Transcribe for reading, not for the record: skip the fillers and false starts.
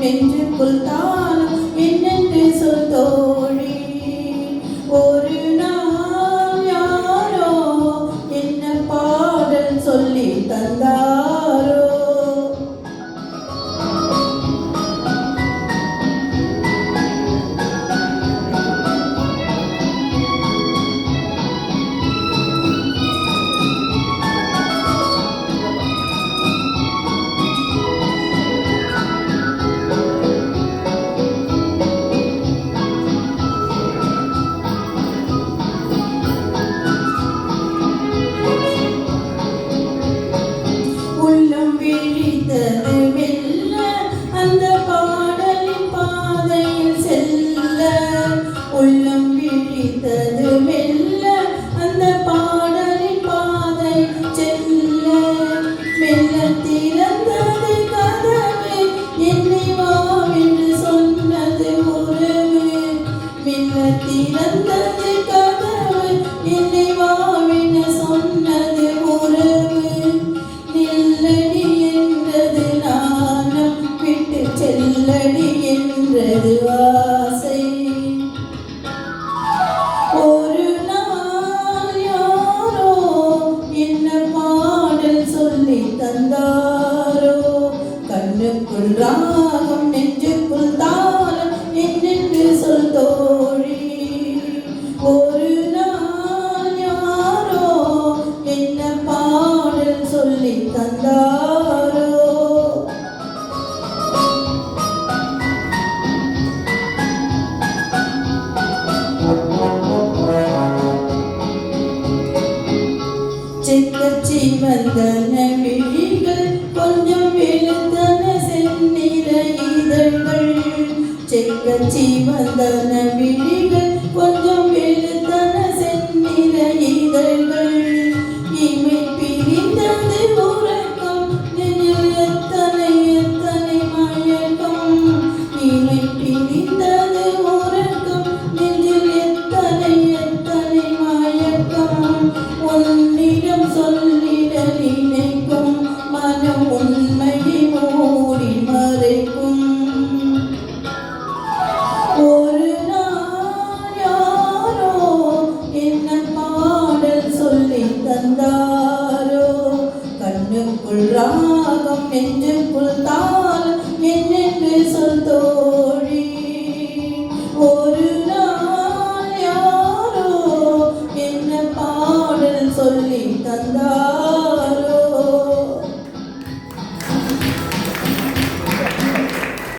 நெஞ்சுக்குள் தானம் என்னென்று சொல் தோழி. ஒரு நாள் யாரோ என்ன பாடல் சொல்லி தந்தாரோ. உள்ளம் விழித்தது மெல்ல அந்த பாடலின் பாதையில் செல்ல. உள்ளம் விழித்தது மெல்ல அந்த பாடலின் பாதை செல்ல. மெல்ல திறந்தது கதவு என்னை வா என்று சொன்னது உறவு. மெல்ல திறந்தது கதவு என்னை வா என்று சொன்னது உறவு. நில்லடி என்றது நாணம் விட்டு செல்லடி என்றது ஆசை. ஒரு நாள் யாரோ என்ன பாடல் சொல்லி தந்தாரோ. கண்ணுக்குள் ராகம் நெஞ்சுக்குள் தாளம் என்னென்று சொல் தோழி. ஒரு நாள் யாரோ என்ன பாடல் சொல்லி தந்தாரோ. செக்கச்சி வந்தன விழிகள் கொஞ்சம் வெளுத்தன செந்நிற இதழ்கள். செக்கச்சி வந்தன விழிகள் கொஞ்சம் வெளுத்தன செந்நிற இதழ்கள். இமை பிரிந்தது உறக்கம் நெஞ்சில் எத்தனை எத்தனை மயக்கம். இமை பிரிந்தது உறக்கம் நெஞ்சில் எத்தனை எத்தனை மயக்கம். உன்னிடம் சொல்லிட நினைக்கும் மனம் உண்மையை மூடி மறைக்கும். ஒரு நாள் யாரோ என்ன பாடல் சொல்லி தந்தாரோ. கண்ணுக்குள் ராகம் நெஞ்சுக்குள் தாளம் என்ன